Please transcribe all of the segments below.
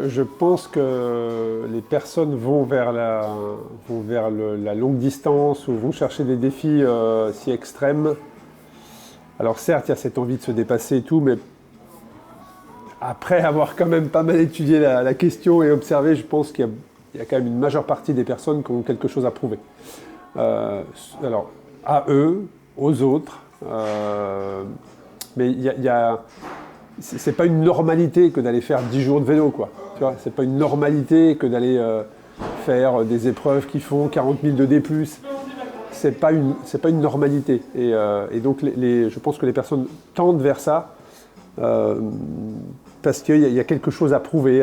Je pense que les personnes vont vers la longue distance ou vont chercher des défis si extrêmes. Alors certes, il y a cette envie de se dépasser et tout, mais après avoir quand même pas mal étudié la question et observé, je pense qu'il y a quand même une majeure partie des personnes qui ont quelque chose à prouver. Alors, à eux, aux autres, mais c'est pas une normalité que d'aller faire 10 jours de vélo, quoi. Tu vois, c'est pas une normalité que d'aller faire des épreuves qui font 40 000 de D+. C'est pas une normalité. Et donc, je pense que les personnes tendent vers ça parce qu'il y a quelque chose à prouver.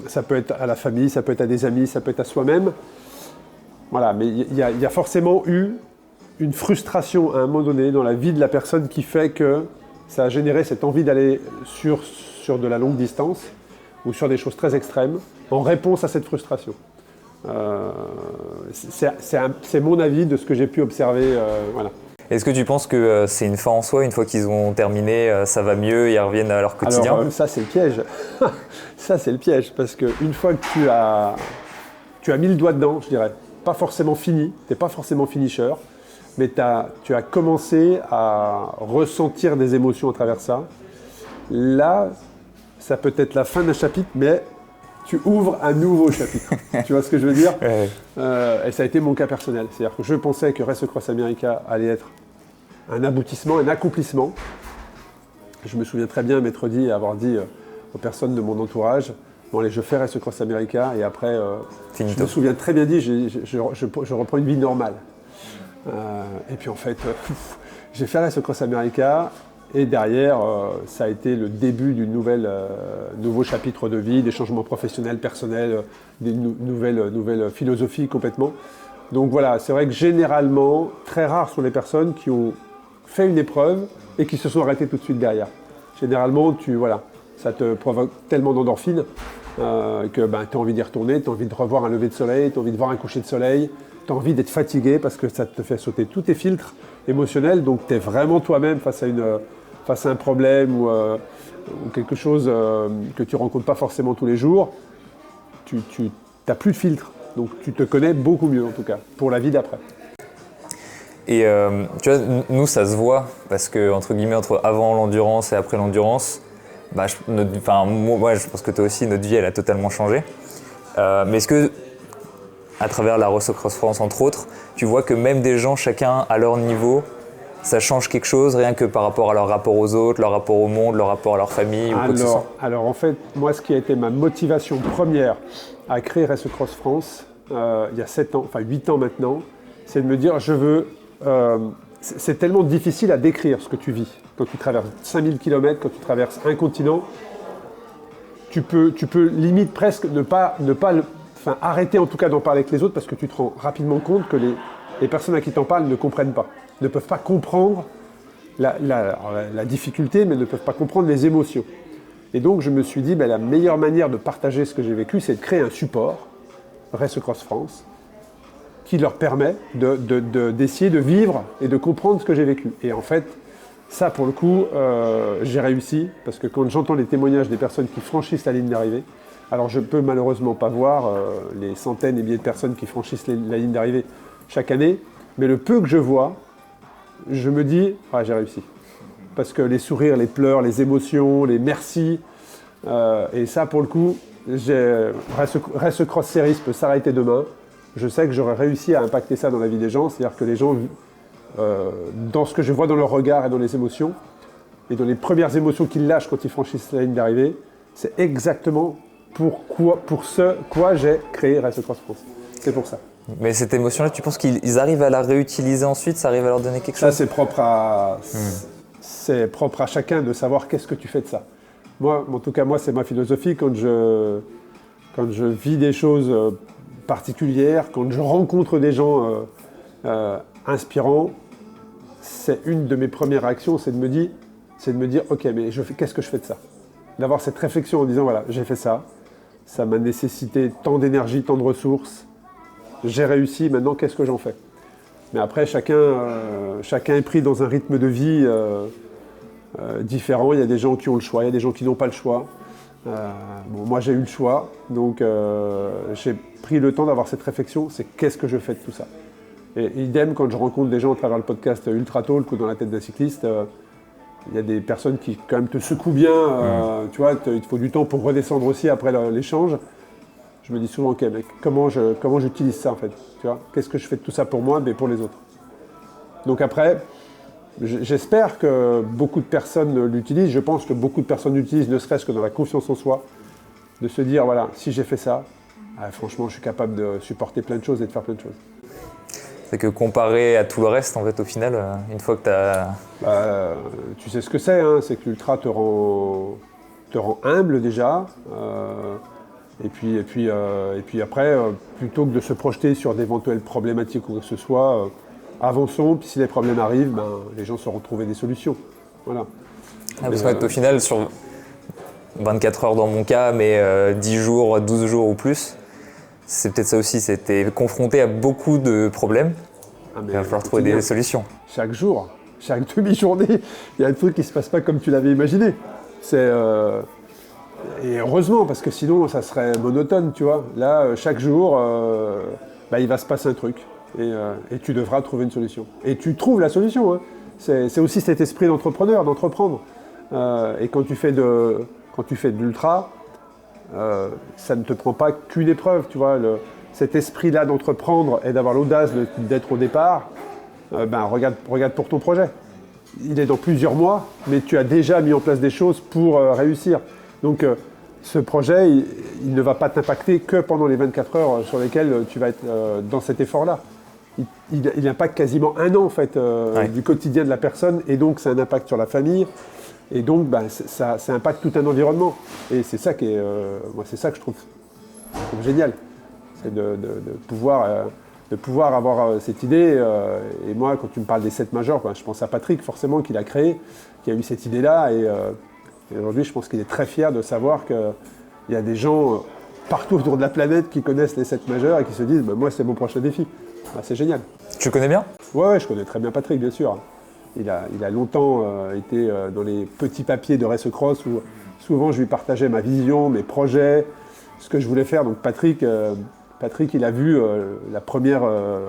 Ça peut être à la famille, ça peut être à des amis, ça peut être à soi-même. Voilà, mais il y a forcément eu une frustration à un moment donné dans la vie de la personne qui fait que ça a généré cette envie d'aller sur de la longue distance ou sur des choses très extrêmes en réponse à cette frustration. C'est mon avis de ce que j'ai pu observer. Voilà. Est-ce que tu penses que c'est une fin en soi, une fois qu'ils ont terminé, ça va mieux, ils reviennent à leur quotidien? Alors ça c'est le piège. Ça c'est le piège, parce qu'une fois que tu as mis le doigt dedans, je dirais, pas forcément fini, tu n'es pas forcément finisher, mais tu as commencé à ressentir des émotions à travers ça. Là, ça peut être la fin d'un chapitre, mais tu ouvres un nouveau chapitre. Tu vois ce que je veux dire? Ouais. Et ça a été mon cas personnel. C'est-à-dire que je pensais que Race Across America allait être un aboutissement, un accomplissement. Je me souviens très bien m'être dit, avoir dit aux personnes de mon entourage, bon allez, je fais Race Across America, et après, je me souviens très bien dit, je reprends une vie normale. Et puis en fait, j'ai fait Race Across America, et derrière, ça a été le début d'une nouveau chapitre de vie, des changements professionnels, personnels, des nouvelles philosophies complètement. Donc voilà, c'est vrai que généralement, très rares sont les personnes qui ont fait une épreuve et qui se sont arrêtées tout de suite derrière. Généralement, ça te provoque tellement d'endorphines que tu as envie d'y retourner, tu as envie de revoir un lever de soleil, tu as envie de voir un coucher de soleil, tu as envie d'être fatigué parce que ça te fait sauter tous tes filtres émotionnels, donc tu es vraiment toi-même face à un problème ou quelque chose que tu ne rencontres pas forcément tous les jours, tu n'as plus de filtre. Donc tu te connais beaucoup mieux en tout cas, pour la vie d'après. Et tu vois, nous ça se voit, parce que entre guillemets, entre avant l'endurance et après l'endurance, moi je pense que toi aussi, notre vie elle a totalement changé. Mais est-ce que, à travers la Race Across France entre autres, tu vois que même des gens, chacun à leur niveau, ça change quelque chose, rien que par rapport à leur rapport aux autres, leur rapport au monde, leur rapport à leur famille ou quoi que ce soit? Alors en fait, moi ce qui a été ma motivation première à créer Race Across France, il y a 7 ans, enfin 8 ans maintenant, c'est de me dire c'est tellement difficile à décrire ce que tu vis. Quand tu traverses 5000 km, quand tu traverses un continent, tu peux limite presque ne pas arrêter en tout cas d'en parler avec les autres, parce que tu te rends rapidement compte que les personnes à qui t'en parles ne comprennent pas, ne peuvent pas comprendre la difficulté, mais ne peuvent pas comprendre les émotions. Et donc je me suis dit, la meilleure manière de partager ce que j'ai vécu, c'est de créer un support, Race Across France, qui leur permet d'essayer de vivre et de comprendre ce que j'ai vécu. Et en fait, ça pour le coup, j'ai réussi, parce que quand j'entends les témoignages des personnes qui franchissent la ligne d'arrivée, alors je ne peux malheureusement pas voir les centaines et milliers de personnes qui franchissent la ligne d'arrivée chaque année, mais le peu que je vois, je me dis, j'ai réussi. Parce que les sourires, les pleurs, les émotions, les merci, et ça pour le coup, Race Across Series peut s'arrêter demain. Je sais que j'aurais réussi à impacter ça dans la vie des gens, c'est-à-dire que les gens, dans ce que je vois dans leur regard et dans les émotions, et dans les premières émotions qu'ils lâchent quand ils franchissent la ligne d'arrivée, c'est exactement pour ce quoi j'ai créé Race Across France. C'est pour ça. Mais cette émotion-là, tu penses qu'ils arrivent à la réutiliser ensuite? Ça arrive à leur donner quelque chose? Ça, c'est propre à chacun de savoir qu'est-ce que tu fais de ça. Moi, en tout cas, c'est ma philosophie. Quand je vis des choses particulières, quand je rencontre des gens inspirants, c'est une de mes premières réactions, c'est de me dire, ok, mais qu'est-ce que je fais de ça? D'avoir cette réflexion en disant, voilà, j'ai fait ça, ça m'a nécessité tant d'énergie, tant de ressources, j'ai réussi, maintenant qu'est-ce que j'en fais? Mais après, chacun est pris dans un rythme de vie différent. Il y a des gens qui ont le choix, il y a des gens qui n'ont pas le choix. Moi j'ai eu le choix, donc j'ai pris le temps d'avoir cette réflexion, c'est qu'est-ce que je fais de tout ça. Et idem quand je rencontre des gens à travers le podcast Ultra Talk ou dans la tête d'un cycliste, il y a des personnes qui quand même te secouent bien, tu vois, il te faut du temps pour redescendre aussi après l'échange. Je me dis souvent, ok mec, comment j'utilise ça en fait, tu vois, qu'est-ce que je fais de tout ça pour moi, mais pour les autres. Donc après, j'espère que beaucoup de personnes l'utilisent, je pense que beaucoup de personnes l'utilisent, ne serait-ce que dans la confiance en soi, de se dire, voilà, si j'ai fait ça, franchement, je suis capable de supporter plein de choses et de faire plein de choses. C'est que comparé à tout le reste, en fait, au final, une fois que tu as... Tu sais ce que c'est, hein, c'est que l'ultra te rend humble déjà, et puis après, plutôt que de se projeter sur d'éventuelles problématiques ou quoi que ce soit, avançons, puis si les problèmes arrivent, les gens sauront trouver des solutions. Voilà. Parce qu'au final, sur 24 heures dans mon cas, mais 10 jours, 12 jours ou plus, c'est peut-être ça aussi, c'était confronté à beaucoup de problèmes. Il va falloir trouver des solutions. Chaque jour, chaque demi-journée, il y a un truc qui ne se passe pas comme tu l'avais imaginé. Et heureusement, parce que sinon, ça serait monotone, tu vois. Là, chaque jour, il va se passer un truc. Et tu devras trouver une solution. Et tu trouves la solution. Hein. C'est aussi cet esprit d'entrepreneur, d'entreprendre. Et quand tu fais de l'ultra, ça ne te prend pas qu'une épreuve. Tu vois, cet esprit-là d'entreprendre et d'avoir l'audace d'être au départ, regarde pour ton projet. Il est dans plusieurs mois, mais tu as déjà mis en place des choses pour réussir. Donc ce projet, il ne va pas t'impacter que pendant les 24 heures sur lesquelles tu vas être dans cet effort-là. Il impacte quasiment un an en fait, du quotidien de la personne, et donc c'est un impact sur la famille, et donc ça impacte tout un environnement. Et c'est ça c'est ça que je trouve génial, c'est de pouvoir avoir cette idée. Et moi, quand tu me parles des 7 majors, je pense à Patrick forcément qui l'a créé, qui a eu cette idée-là, et aujourd'hui je pense qu'il est très fier de savoir qu'il y a des gens partout autour de la planète qui connaissent les 7 majeurs et qui se disent moi c'est mon prochain défi. C'est génial. Tu le connais bien ? Ouais, je connais très bien Patrick, bien sûr. Il a longtemps été dans les petits papiers de Race Cross où souvent je lui partageais ma vision, mes projets, ce que je voulais faire. Donc Patrick, il a vu la première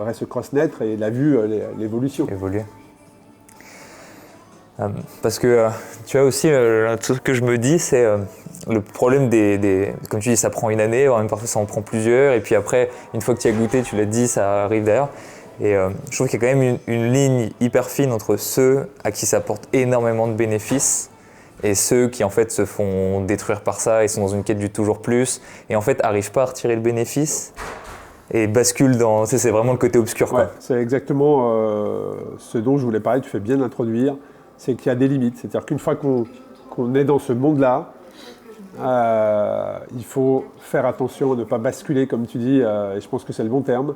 Race Cross naître et il a vu l'évolution. Évoluer. Parce que tu vois aussi, un truc que je me dis, c'est le problème comme tu dis, ça prend une année, même parfois ça en prend plusieurs, et puis après, une fois que tu as goûté, tu l'as dit, ça arrive derrière. Et je trouve qu'il y a quand même une ligne hyper fine entre ceux à qui ça apporte énormément de bénéfices et ceux qui en fait se font détruire par ça et sont dans une quête du toujours plus, et en fait n'arrivent pas à retirer le bénéfice et basculent dans... c'est vraiment le côté obscur. Ouais, c'est exactement ce dont je voulais parler, tu fais bien d'introduire. C'est qu'il y a des limites. C'est-à-dire qu'une fois qu'on est dans ce monde-là, il faut faire attention à ne pas basculer, comme tu dis, et je pense que c'est le bon terme,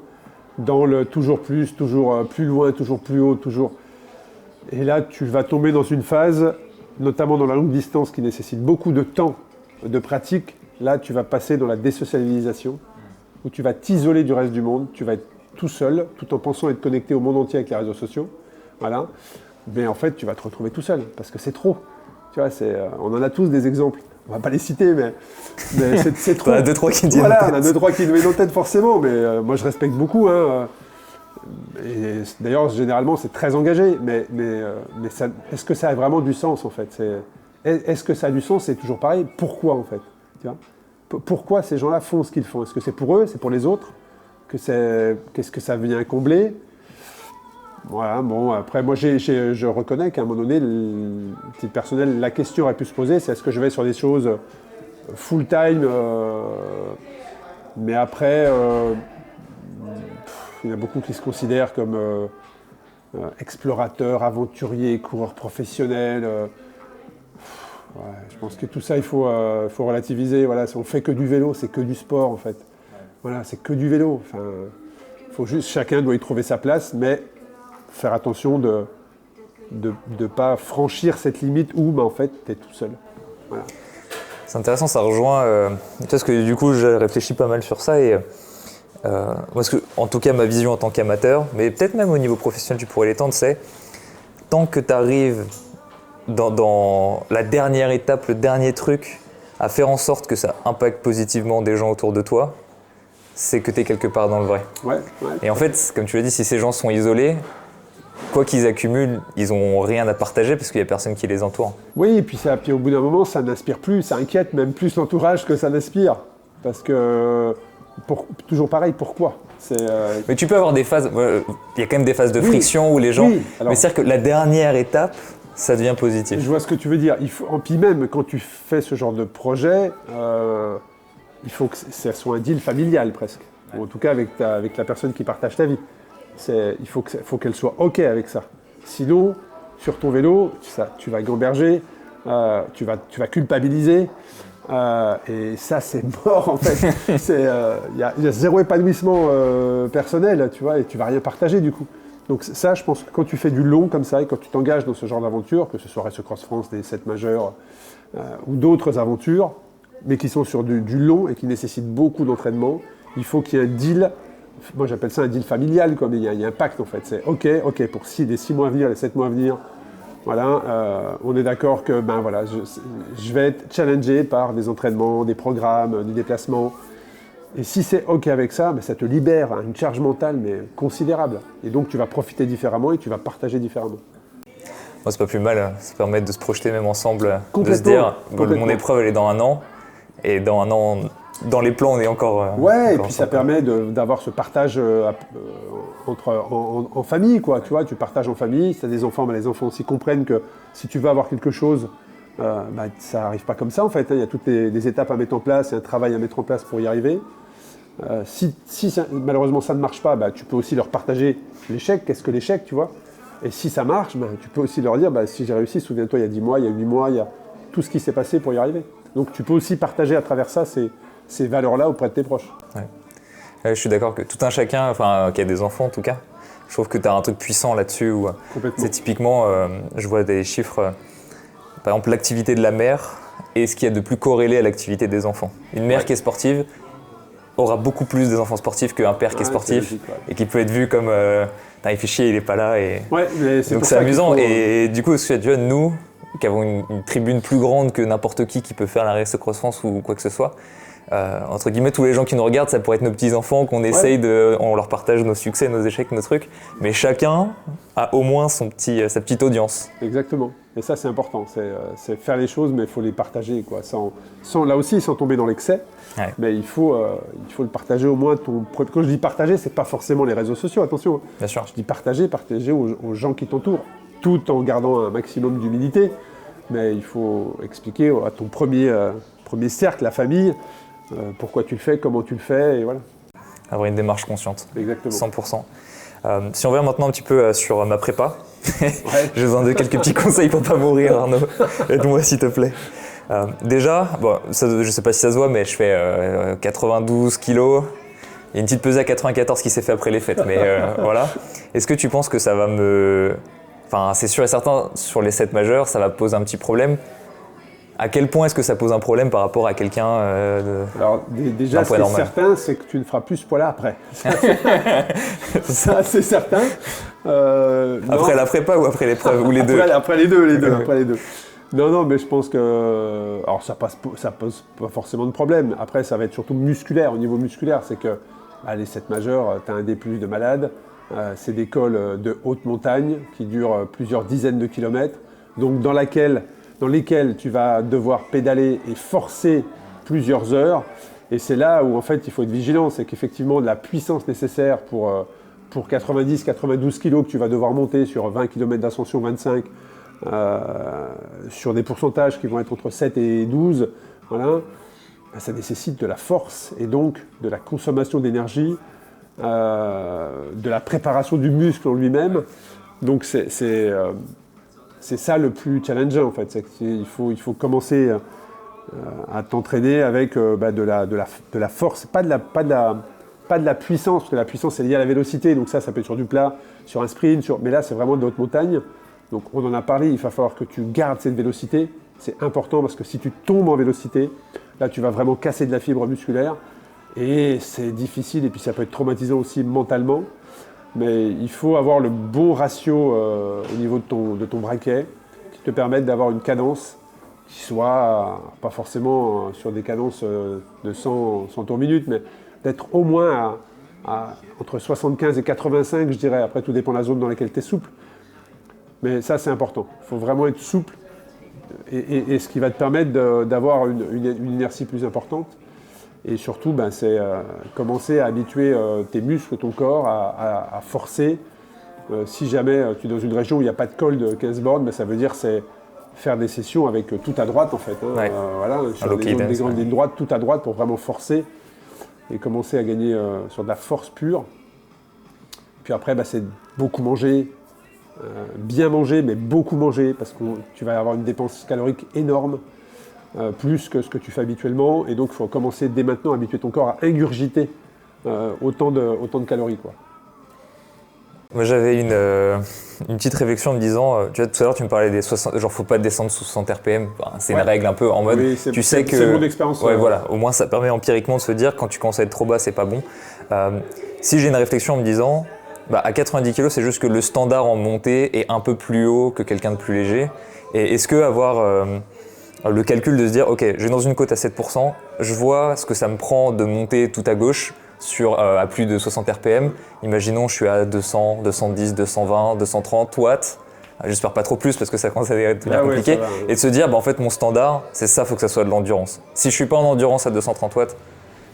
dans le toujours plus loin, toujours plus haut, toujours... Et là, tu vas tomber dans une phase, notamment dans la longue distance, qui nécessite beaucoup de temps, de pratique. Là, tu vas passer dans la désocialisation, où tu vas t'isoler du reste du monde, tu vas être tout seul, tout en pensant être connecté au monde entier avec les réseaux sociaux. Voilà. Mais en fait, tu vas te retrouver tout seul, parce que c'est trop. Tu vois, on en a tous des exemples. On ne va pas les citer, mais c'est trop. On a 2-3 qui disent. Voilà, on a 2-3 qui nous viennent en tête forcément, mais moi je respecte beaucoup. Hein, et d'ailleurs, généralement, c'est très engagé. Mais est-ce que ça a vraiment du sens, en fait ? Est-ce que ça a du sens ? C'est toujours pareil. Pourquoi, en fait ? Tu vois ? Pourquoi ces gens-là font ce qu'ils font ? Est-ce que c'est pour eux ? C'est pour les autres ? Qu'est-ce que ça vient combler ? Voilà, bon, après, moi, je reconnais qu'à un moment donné, le titre personnel, la question aurait pu se poser, c'est est-ce que je vais sur des choses full-time mais après, il y en a beaucoup qui se considèrent comme explorateurs, aventuriers, coureurs professionnels. Je pense que tout ça, il faut relativiser. Voilà, on fait que du vélo, c'est que du sport, en fait. Voilà, c'est que du vélo. Enfin, faut juste, chacun doit y trouver sa place, mais faire attention de ne pas franchir cette limite où en fait tu es tout seul. Voilà. C'est intéressant, ça rejoint parce que du coup je réfléchis pas mal sur ça et parce que en tout cas ma vision en tant qu'amateur, mais peut-être même au niveau professionnel tu pourrais l'étendre, c'est tant que tu arrives dans la dernière étape, le dernier truc à faire en sorte que ça impacte positivement des gens autour de toi, c'est que tu es quelque part dans le vrai. Ouais. Et en fait, comme tu l'as dit, si ces gens sont isolés, quoi qu'ils accumulent, ils n'ont rien à partager parce qu'il n'y a personne qui les entoure. Oui, et puis au bout d'un moment, ça n'inspire plus, ça inquiète même plus l'entourage que ça n'inspire. Parce que, toujours pareil, pourquoi Mais tu peux avoir des phases, il y a quand même des phases de friction où les gens... Oui, alors, mais c'est-à-dire que la dernière étape, ça devient positif. Je vois ce que tu veux dire. Puis même quand tu fais ce genre de projet, il faut que ça soit un deal familial presque. Ou en tout cas avec la personne qui partage ta vie. Il faut qu'elle soit OK avec ça. Sinon, sur ton vélo, tu vas gamberger, tu vas culpabiliser. Et ça, c'est mort en fait. Il y a zéro épanouissement personnel, tu vois, et tu vas rien partager du coup. Donc ça, je pense que quand tu fais du long comme ça, et quand tu t'engages dans ce genre d'aventure, que ce soit Race Cross France, des 7 majeurs, ou d'autres aventures, mais qui sont sur du long et qui nécessitent beaucoup d'entraînement, il faut qu'il y ait un deal. Moi, j'appelle ça un deal familial, mais il y a un pacte en fait. C'est OK, pour les 6 mois à venir, les 7 mois à venir, voilà, on est d'accord que je vais être challengé par des entraînements, des programmes, des déplacements. Et si c'est OK avec ça, ça te libère une charge mentale mais considérable. Et donc tu vas profiter différemment et tu vas partager différemment. Moi, c'est pas plus mal, ça permet de se projeter même ensemble, de se dire mon épreuve elle est dans 1 an, et dans 1 an, dans les plans on est encore... Ouais, et puis ça permet d'avoir ce partage en famille, quoi. Tu vois, tu partages en famille, si tu as des enfants, les enfants aussi comprennent que si tu veux avoir quelque chose, ça n'arrive pas comme ça en fait. Il y a toutes les étapes à mettre en place et un travail à mettre en place pour y arriver. Si malheureusement ça ne marche pas, tu peux aussi leur partager l'échec, qu'est-ce que l'échec, tu vois. Et si ça marche, tu peux aussi leur dire, si j'ai réussi, souviens-toi, il y a 10 mois, il y a 8 mois, il y a tout ce qui s'est passé pour y arriver. Donc tu peux aussi partager à travers ça ces valeurs-là auprès de tes proches. Ouais. Je suis d'accord que tout un chacun, qui a des enfants en tout cas, je trouve que tu as un truc puissant là-dessus. C'est typiquement, je vois des chiffres, par exemple l'activité de la mère et ce qu'il y a de plus corrélé à l'activité des enfants. Une mère qui est sportive aura beaucoup plus des enfants sportifs qu'un père qui est sportif logique, et qui peut être vu comme il fait chier, il est pas là. Donc c'est amusant. Et du coup, tu vois, nous qui avons une tribune plus grande que n'importe qui peut faire la Race Cross France ou quoi que ce soit, entre guillemets, tous les gens qui nous regardent, ça pourrait être nos petits-enfants qu'on essaye on leur partage nos succès, nos échecs, nos trucs, mais chacun a au moins sa petite audience. Exactement. Et ça, c'est important. C'est faire les choses, mais il faut les partager, quoi. Là aussi, sans tomber dans l'excès. Ouais. Mais il faut le partager au moins. Quand je dis partager, c'est pas forcément les réseaux sociaux, attention. Bien sûr. Je dis partager aux gens qui t'entourent, tout en gardant un maximum d'humilité. Mais il faut expliquer à ton premier cercle, la famille, pourquoi tu le fais, comment tu le fais, et voilà. Avoir une démarche consciente. Exactement. 100%. Si on revient maintenant un petit peu sur ma prépa, j'ai besoin de quelques petits conseils pour pas mourir, Arnaud. Aide-moi s'il te plaît. Déjà, je ne sais pas si ça se voit, mais je fais 92 kilos. Il y a une petite pesée à 94 qui s'est fait après les fêtes, mais voilà. Est-ce que tu penses que ça va c'est sûr et certain, sur les 7 majeurs, ça va poser un petit problème. À quel point est-ce que ça pose un problème par rapport à quelqu'un Alors déjà, ce qui est certain, c'est que tu ne feras plus ce poids-là après. Ça, c'est certain. Après la prépa ou après l'épreuve ou les deux? Après les deux. Non, mais je pense que... Alors ça pose pas forcément de problème. Après, ça va être surtout musculaire. Au niveau musculaire, c'est que les 7 majeurs, tu as un D+ de malade. C'est des cols de haute montagne qui durent plusieurs dizaines de kilomètres. Donc dans lesquels tu vas devoir pédaler et forcer plusieurs heures. Et c'est là où en fait il faut être vigilant, c'est qu'effectivement la puissance nécessaire pour 90-92 kg que tu vas devoir monter sur 20 km d'ascension, 25, sur des pourcentages qui vont être entre 7 et 12, voilà, ça nécessite de la force et donc de la consommation d'énergie, de la préparation du muscle en lui-même. Donc c'est ça le plus challengeant en fait, il faut commencer à t'entraîner avec de la force, pas de la puissance, parce que la puissance est liée à la vélocité, donc ça peut être sur du plat, sur un sprint, mais là c'est vraiment de haute montagne. Donc on en a parlé, il va falloir que tu gardes cette vélocité, c'est important parce que si tu tombes en vélocité, là tu vas vraiment casser de la fibre musculaire et c'est difficile et puis ça peut être traumatisant aussi mentalement. Mais il faut avoir le bon ratio au niveau de ton braquet qui te permette d'avoir une cadence qui soit pas forcément sur des cadences de 100 tours minute, mais d'être au moins entre 75 et 85, je dirais. Après, tout dépend de la zone dans laquelle tu es souple. Mais ça, c'est important. Il faut vraiment être souple et ce qui va te permettre d'avoir une inertie plus importante. Et surtout, c'est commencer à habituer tes muscles, ton corps à forcer. Si jamais tu es dans une région où il n'y a pas de col de 15 bornes, ça veut dire c'est faire des sessions avec tout à droite en fait. Ouais. Voilà, sur des grandes lignes droites, tout à droite pour vraiment forcer et commencer à gagner sur de la force pure. Puis après, c'est beaucoup manger, bien manger, mais beaucoup manger parce que tu vas avoir une dépense calorique énorme. Plus que ce que tu fais habituellement, et donc il faut commencer dès maintenant à habituer ton corps à ingurgiter autant de calories, quoi. Moi j'avais une petite réflexion en me disant, tu vois, tout à l'heure tu me parlais des 60, genre faut pas descendre sous 60 RPM, c'est une règle un peu en mode, oui, tu sais que… C'est mon expérience. Ouais, voilà, au moins ça permet empiriquement de se dire quand tu commences à être trop bas c'est pas bon. Si j'ai une réflexion en me disant, à 90 kg c'est juste que le standard en montée est un peu plus haut que quelqu'un de plus léger, et est-ce que avoir… le calcul de se dire, ok, je vais dans une côte à 7%, je vois ce que ça me prend de monter tout à gauche à plus de 60 RPM. Imaginons, je suis à 200, 210, 220, 230 watts. J'espère pas trop plus parce que ça commence à devenir compliqué. Va, et de se dire, en fait, mon standard, c'est ça, il faut que ça soit de l'endurance. Si je suis pas en endurance à 230 watts,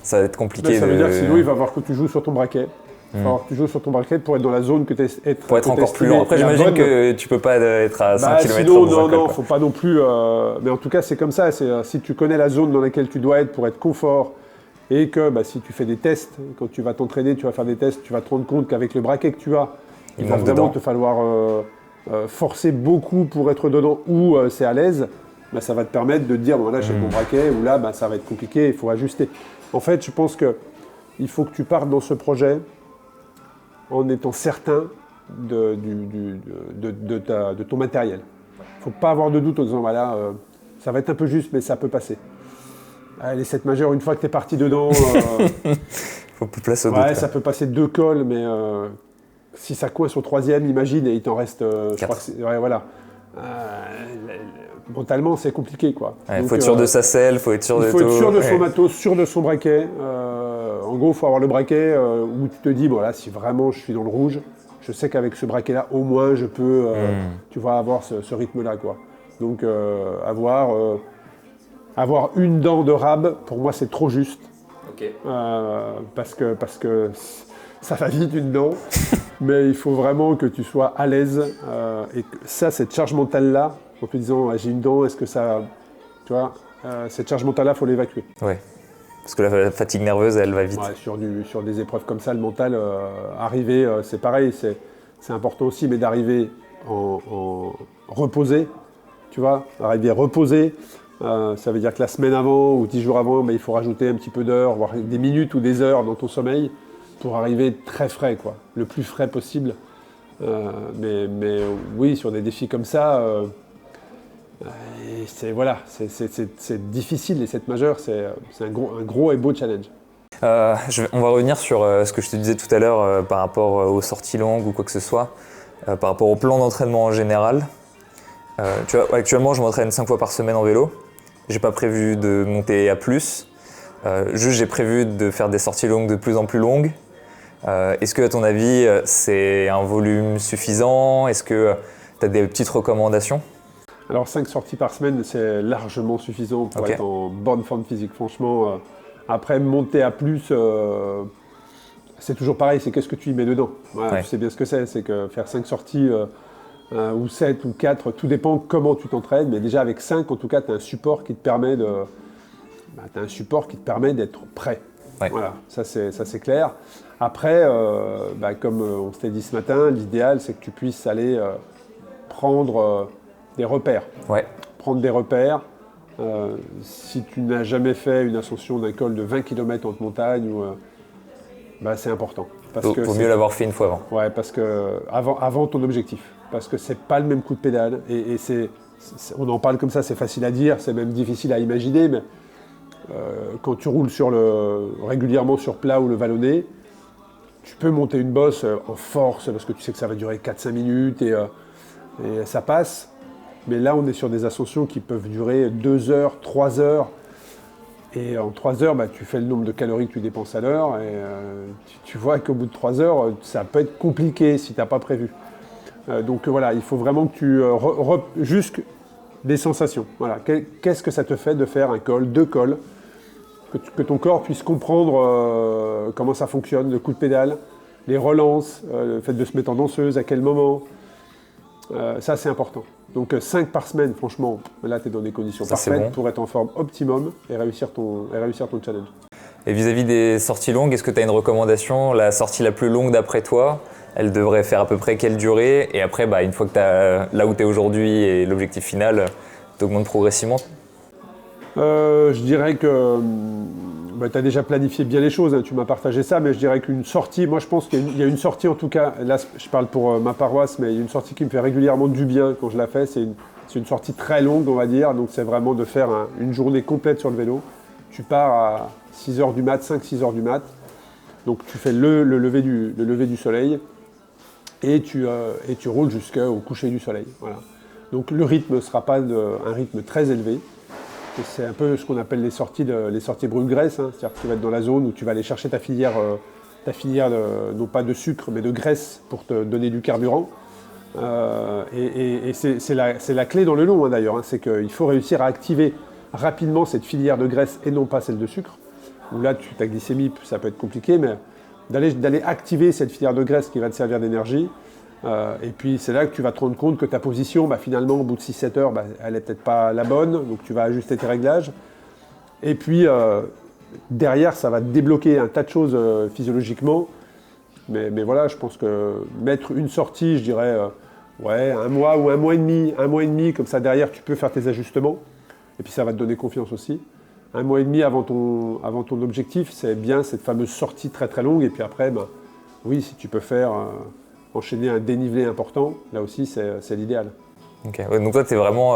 ça va être compliqué. Ça veut dire que sinon, il va falloir que tu joues sur ton braquet. Il va falloir que tu joues sur ton braquet pour être dans la zone que tu es. Pour être encore plus lent. Après, j'imagine que tu peux pas être à 5 km/h. Sinon, non, faut pas non plus. Mais en tout cas, c'est comme ça. Si tu connais la zone dans laquelle tu dois être pour être confort, et que si tu fais des tests, quand tu vas t'entraîner, tu vas faire des tests, tu vas te rendre compte qu'avec le braquet que tu as, il va vraiment te falloir forcer beaucoup pour être dedans ou c'est à l'aise. Ça va te permettre de te dire, là, j'ai mon braquet, ou là, ça va être compliqué, il faut ajuster. En fait, je pense qu'il faut que tu partes dans ce projet en étant certain de ton matériel. Il ne faut pas avoir de doute en disant, voilà, ça va être un peu juste, mais ça peut passer. Les 7 majeurs, une fois que tu es parti dedans… Il faut peu de place au doute. Ouais, ça peut passer 2 cols, mais si ça coince au 3e, imagine, et il t'en reste… 4. Voilà. Mentalement, c'est compliqué, quoi. Il faut être sûr de sa selle, il faut être sûr de tout. Il faut être sûr de son matos, sûr de son braquet. En gros, il faut avoir le braquet où tu te dis, si vraiment je suis dans le rouge, je sais qu'avec ce braquet-là, au moins, je peux tu vas avoir ce rythme-là, quoi. Donc, avoir une dent de rab, pour moi, c'est trop juste. Okay. Parce que ça va vite, une dent. Mais il faut vraiment que tu sois à l'aise. Et que cette charge mentale-là, en te disant, j'ai une dent, est-ce que ça… Tu vois, cette charge mentale-là, il faut l'évacuer. Ouais. Parce que la fatigue nerveuse, elle va vite. Ouais, sur des épreuves comme ça, le mental, arriver, c'est pareil, c'est important aussi, mais d'arriver en reposé, tu vois, arriver reposé, ça veut dire que la semaine avant ou 10 jours avant, il faut rajouter un petit peu d'heures, voire des minutes ou des heures dans ton sommeil pour arriver très frais, quoi, le plus frais possible. Mais oui, sur des défis comme ça, c'est difficile, les 7 majeurs, c'est un gros et beau challenge. On va revenir sur ce que je te disais tout à l'heure par rapport aux sorties longues ou quoi que ce soit, par rapport au plan d'entraînement en général. Tu vois, actuellement, je m'entraîne 5 fois par semaine en vélo. J'ai pas prévu de monter à plus. Juste, j'ai prévu de faire des sorties longues de plus en plus longues. Est-ce que, à ton avis, c'est un volume suffisant? Est-ce que tu as des petites recommandations? Alors 5 sorties par semaine, c'est largement suffisant pour être en bonne forme physique. Franchement, après monter à plus, c'est toujours pareil, c'est qu'est-ce que tu y mets dedans. Voilà, tu sais bien ce que c'est que faire 5 sorties ou 7 ou 4, tout dépend comment tu t'entraînes. Mais déjà avec 5, en tout cas, tu as un support qui te permet d'être prêt. Ouais. Voilà, ça c'est clair. Après, comme on s'était dit ce matin, l'idéal c'est que tu puisses aller prendre des repères. Ouais. Prendre des repères. Si tu n'as jamais fait une ascension d'un col de 20 km en haute montagne, c'est important. Il vaut mieux l'avoir fait une fois avant. Ouais, parce que avant ton objectif. Parce que c'est pas le même coup de pédale. Et on en parle comme ça, c'est facile à dire, c'est même difficile à imaginer, mais quand tu roules régulièrement sur plat ou le vallonné, tu peux monter une bosse en force parce que tu sais que ça va durer 4-5 minutes et ça passe. Mais là, on est sur des ascensions qui peuvent durer 2 heures, 3 heures. Et en 3 heures, tu fais le nombre de calories que tu dépenses à l'heure. Et tu vois qu'au bout de 3 heures, ça peut être compliqué si tu n'as pas prévu. Donc voilà, il faut vraiment que tu... juste des sensations. Voilà. Qu'est-ce que ça te fait de faire un col, 2 cols, que ton corps puisse comprendre comment ça fonctionne, le coup de pédale, les relances, le fait de se mettre en danseuse, à quel moment. Ça, c'est important. Donc 5 par semaine, franchement, là, tu es dans des conditions parfaites pour être en forme optimum et réussir ton challenge. Et vis-à-vis des sorties longues, est-ce que tu as une recommandation? La sortie la plus longue d'après toi, elle devrait faire à peu près quelle durée? Et après, une fois que tu as là où tu es aujourd'hui et l'objectif final, tu augmentes progressivement? Je dirais que tu as déjà planifié bien les choses, hein, tu m'as partagé ça, mais je dirais qu'une sortie, moi je pense qu'il y a une sortie en tout cas, là je parle pour ma paroisse, mais il y a une sortie qui me fait régulièrement du bien quand je la fais, c'est une sortie très longue on va dire, donc c'est vraiment de faire une journée complète sur le vélo. Tu pars à 6h du mat, 5-6h du mat, donc tu fais le lever du soleil et tu roules jusqu'au coucher du soleil. Voilà. Donc le rythme ne sera pas un rythme très élevé. C'est un peu ce qu'on appelle les sorties brûle-graisse, hein. C'est-à-dire que tu vas être dans la zone où tu vas aller chercher ta filière non pas de sucre mais de graisse pour te donner du carburant. Et c'est la clé dans le long hein, d'ailleurs, hein. C'est qu'il faut réussir à activer rapidement cette filière de graisse et non pas celle de sucre. Où là, ta glycémie, ça peut être compliqué, mais d'aller activer cette filière de graisse qui va te servir d'énergie. Et puis c'est là que tu vas te rendre compte que ta position, finalement, au bout de 6-7 heures, elle n'est peut-être pas la bonne, donc tu vas ajuster tes réglages. Et puis derrière, ça va te débloquer un tas de choses physiologiquement. Mais voilà, je pense que mettre une sortie, je dirais, 1 mois ou 1 mois et demi, comme ça derrière, tu peux faire tes ajustements. Et puis ça va te donner confiance aussi. 1 mois et demi avant ton objectif, c'est bien cette fameuse sortie très très longue. Et puis après, oui, si tu peux faire... enchaîner un dénivelé important, là aussi c'est l'idéal. Ok, ouais, donc toi tu es vraiment,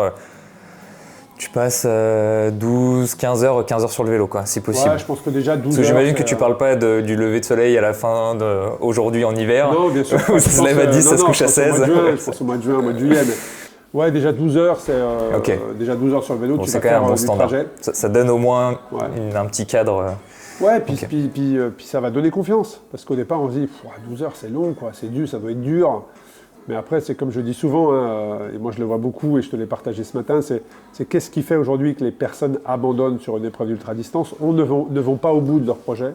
tu passes 12-15 heures sur le vélo quoi, si possible. Ouais, je pense que déjà 12 heures. Parce que j'imagine que tu parles pas du lever de soleil à la fin aujourd'hui en hiver. Non, bien sûr. Où ça se lève à 10, ça se couche à 16. Je pense au mois de juin, au mois de juillet. Mais... ouais, déjà 12 heures, c'est déjà 12 heures sur le vélo, bon, tu vas faire du trajet. Ça donne au moins un petit cadre. Ouais, puis ça va donner confiance. Parce qu'au départ, on se dit, 12 heures, c'est long, quoi, c'est dur, ça doit être dur. Mais après, c'est comme je dis souvent, hein, et moi je le vois beaucoup et je te l'ai partagé ce matin, c'est qu'est-ce qui fait aujourd'hui que les personnes abandonnent sur une épreuve d'ultra-distance ou ne vont pas au bout de leur projet.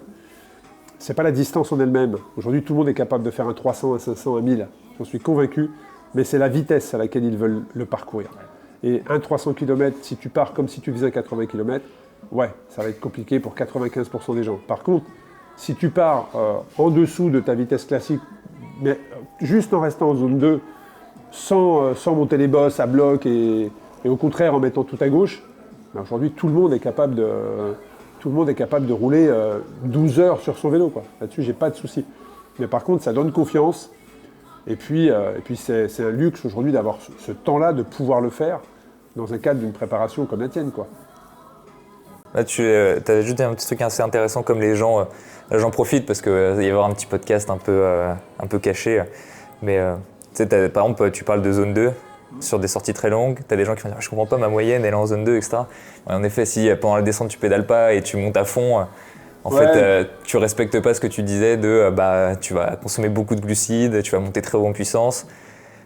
C'est pas la distance en elle-même. Aujourd'hui, tout le monde est capable de faire un 300, un 500, un 1000. J'en suis convaincu. Mais c'est la vitesse à laquelle ils veulent le parcourir. Et un 300 km, si tu pars comme si tu faisais un 80 km, ouais, ça va être compliqué pour 95% des gens. Par contre, si tu pars en dessous de ta vitesse classique, mais juste en restant en zone 2, sans monter les bosses à bloc et au contraire en mettant tout à gauche, aujourd'hui tout le monde est capable de rouler 12 heures sur son vélo, quoi. Là-dessus, j'ai pas de souci. Mais par contre, ça donne confiance. Et puis c'est un luxe aujourd'hui d'avoir ce temps-là, de pouvoir le faire dans un cadre d'une préparation comme la tienne, quoi. Là, tu as ajouté un petit truc assez intéressant comme les gens, là, j'en profite parce qu'il va y avoir un petit podcast un peu caché. Mais par exemple, tu parles de zone 2 sur des sorties très longues. Tu as des gens qui vont dire « je comprends pas, ma moyenne, elle est en zone 2, etc. » En effet, si pendant la descente, tu pédales pas et tu montes à fond, en fait, tu respectes pas ce que tu disais de tu vas consommer beaucoup de glucides, tu vas monter très haut en puissance.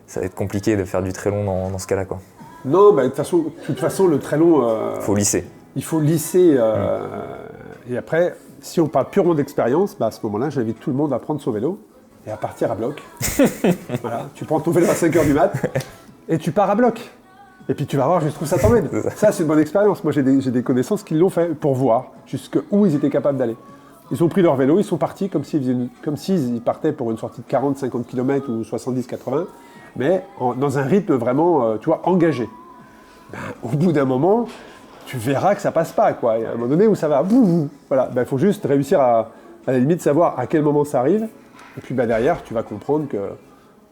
Ça va être compliqué de faire du très long dans ce cas-là, quoi. Non, de toute façon, le très long... faut lisser. Il faut lisser. Et après, si on parle purement d'expérience, à ce moment-là, j'invite tout le monde à prendre son vélo et à partir à bloc. Voilà, tu prends ton vélo à 5h du mat et tu pars à bloc. Et puis tu vas voir jusqu'où ça t'emmène. Ça, c'est une bonne expérience. Moi, j'ai des connaissances qui l'ont fait pour voir jusqu'où ils étaient capables d'aller. Ils ont pris leur vélo, ils sont partis comme s'ils partaient pour une sortie de 40-50 km ou 70-80, mais dans un rythme vraiment, engagé. Au bout d'un moment, tu verras que ça passe pas, quoi. Il y a un moment donné où ça va, voilà. Il faut juste réussir à la limite savoir à quel moment ça arrive. Et puis derrière, tu vas comprendre que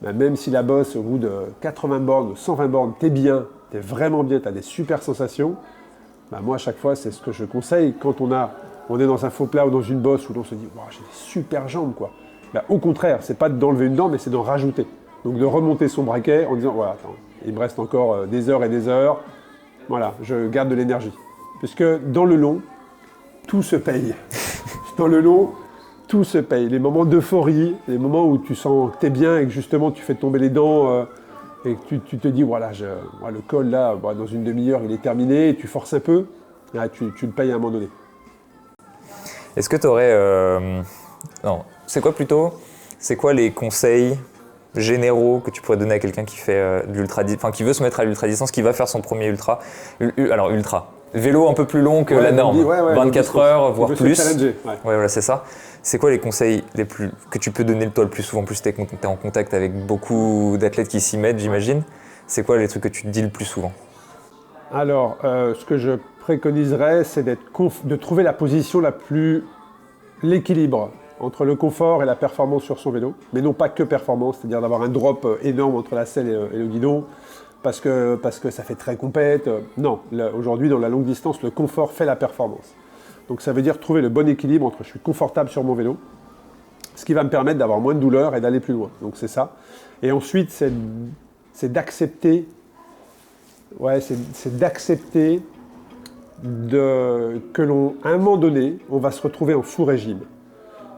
même si la bosse, au bout de 80 bornes, 120 bornes, t'es bien, t'es vraiment bien, t'as des super sensations. Moi, à chaque fois, c'est ce que je conseille quand on est dans un faux plat ou dans une bosse où l'on se dit wow, j'ai des super jambes, quoi. Au contraire, c'est pas d'enlever une dent, mais c'est d'en rajouter. Donc de remonter son braquet en disant voilà, attends, il me reste encore des heures et des heures. Voilà, je garde de l'énergie. Puisque dans le long, tout se paye. Dans le long, tout se paye. Les moments d'euphorie, les moments où tu sens que tu es bien et que justement tu fais tomber les dents et que tu te dis, voilà, le col là, dans une demi-heure, il est terminé, et tu forces un peu, là, tu le payes à un moment donné. Est-ce que tu aurais... Non, c'est quoi les conseils généraux que tu pourrais donner à quelqu'un qui fait qui veut se mettre à l'ultra-distance, qui va faire son premier ultra? Alors ultra, vélo un peu plus long que la norme, 24 heures, voire plus. Ouais, voilà, c'est ça. C'est quoi les conseils que tu peux donner toi le plus souvent, plus tu es en contact avec beaucoup d'athlètes qui s'y mettent, j'imagine. C'est quoi les trucs que tu te dis le plus souvent? Alors, ce que je préconiserais, c'est de trouver la position l'équilibre entre le confort et la performance sur son vélo, mais non pas que performance, c'est-à-dire d'avoir un drop énorme entre la selle et le guidon, parce que ça fait très compète. Non, aujourd'hui, dans la longue distance, le confort fait la performance. Donc ça veut dire trouver le bon équilibre entre je suis confortable sur mon vélo, ce qui va me permettre d'avoir moins de douleur et d'aller plus loin. Donc c'est ça. Et ensuite, c'est d'accepter qu'à un moment donné, on va se retrouver en sous-régime.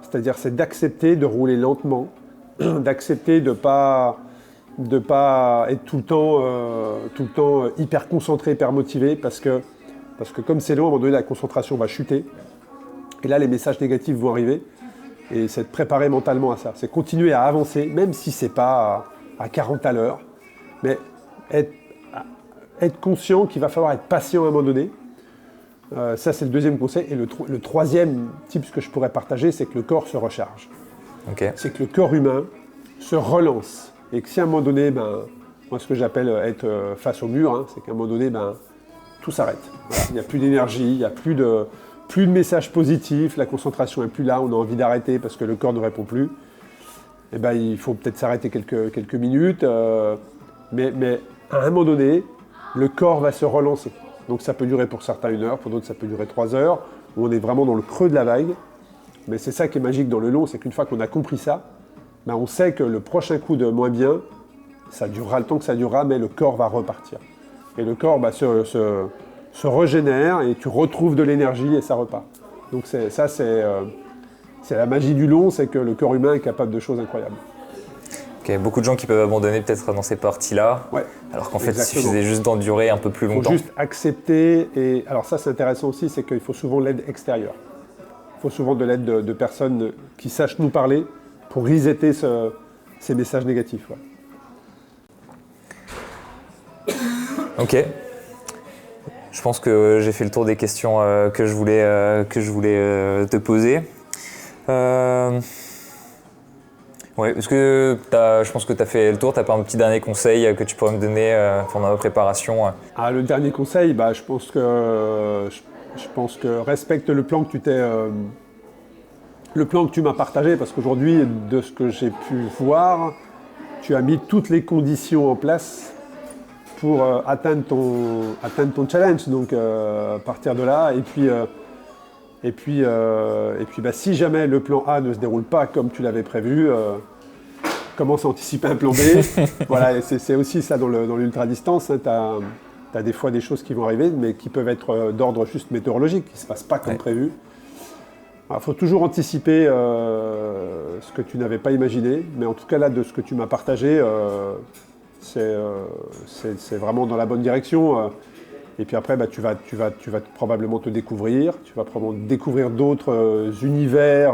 C'est-à-dire, c'est d'accepter de rouler lentement, d'accepter de pas être tout le temps hyper concentré, hyper motivé, parce que comme c'est long, à un moment donné, la concentration va chuter. Et là, les messages négatifs vont arriver. Et c'est de préparer mentalement à ça. C'est continuer à avancer, même si c'est pas à 40 à l'heure, mais être conscient qu'il va falloir être patient à un moment donné. Ça, c'est le deuxième conseil. Et le troisième type que je pourrais partager, c'est que le corps se recharge. Okay. C'est que le corps humain se relance. Et que si à un moment donné, moi, ce que j'appelle être face au mur, c'est qu'à un moment donné, tout s'arrête. Voilà. Il n'y a plus d'énergie, il n'y a plus de messages positifs, la concentration n'est plus là, on a envie d'arrêter parce que le corps ne répond plus. Et il faut peut-être s'arrêter quelques minutes. Mais à un moment donné, le corps va se relancer. Donc ça peut durer pour certains 1 heure, pour d'autres ça peut durer 3 heures, où on est vraiment dans le creux de la vague. Mais c'est ça qui est magique dans le long, c'est qu'une fois qu'on a compris ça, on sait que le prochain coup de moins bien, ça durera le temps que ça durera, mais le corps va repartir. Et le corps se régénère et tu retrouves de l'énergie et ça repart. Donc c'est la magie du long, c'est que le corps humain est capable de choses incroyables. Okay, beaucoup de gens qui peuvent abandonner peut-être dans ces parties-là, alors qu'en fait il suffisait juste d'endurer un peu plus longtemps. Il faut juste accepter, et alors ça c'est intéressant aussi, c'est qu'il faut souvent l'aide extérieure. Il faut souvent de l'aide de personnes qui sachent nous parler pour resetter ces messages négatifs. Ouais. Ok. Je pense que j'ai fait le tour des questions que je voulais te poser. Ouais, est-ce que je pense que tu as fait le tour, tu n'as pas un petit dernier conseil que tu pourrais me donner pendant ma préparation? Le dernier conseil, je pense que respecte le plan que tu m'as partagé, parce qu'aujourd'hui, de ce que j'ai pu voir, tu as mis toutes les conditions en place pour atteindre ton challenge. Donc à partir de là, et puis, si jamais le plan A ne se déroule pas comme tu l'avais prévu, commence à anticiper un plan B. Voilà, et c'est aussi ça dans l'ultra-distance. Tu as des fois des choses qui vont arriver, mais qui peuvent être d'ordre juste météorologique, qui ne se passent pas comme prévu. Il faut toujours anticiper ce que tu n'avais pas imaginé, mais en tout cas là, de ce que tu m'as partagé, c'est vraiment dans la bonne direction. Et puis après, tu vas probablement te découvrir, tu vas probablement découvrir d'autres univers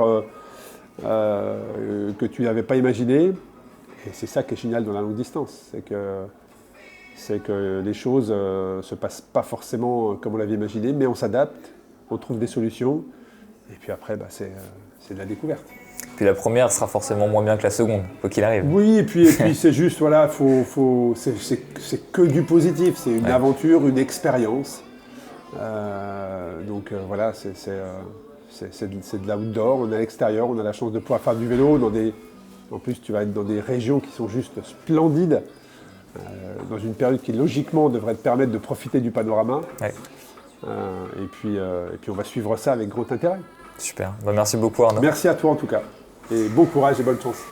que tu n'avais pas imaginés. Et c'est ça qui est génial dans la longue distance, c'est que les choses ne se passent pas forcément comme on l'avait imaginé, mais on s'adapte, on trouve des solutions, et puis après, c'est de la découverte. Puis la première sera forcément moins bien que la seconde, quoi qu'il arrive. Oui, et puis c'est juste, voilà, c'est que du positif, c'est une aventure, une expérience. Voilà, c'est de l'outdoor, on est à l'extérieur, on a la chance de pouvoir faire du vélo. En plus, tu vas être dans des régions qui sont juste splendides, dans une période qui logiquement devrait te permettre de profiter du panorama. Ouais. Et puis on va suivre ça avec grand intérêt. Super, merci beaucoup Arnaud. Merci à toi en tout cas, et bon courage et bonne chance.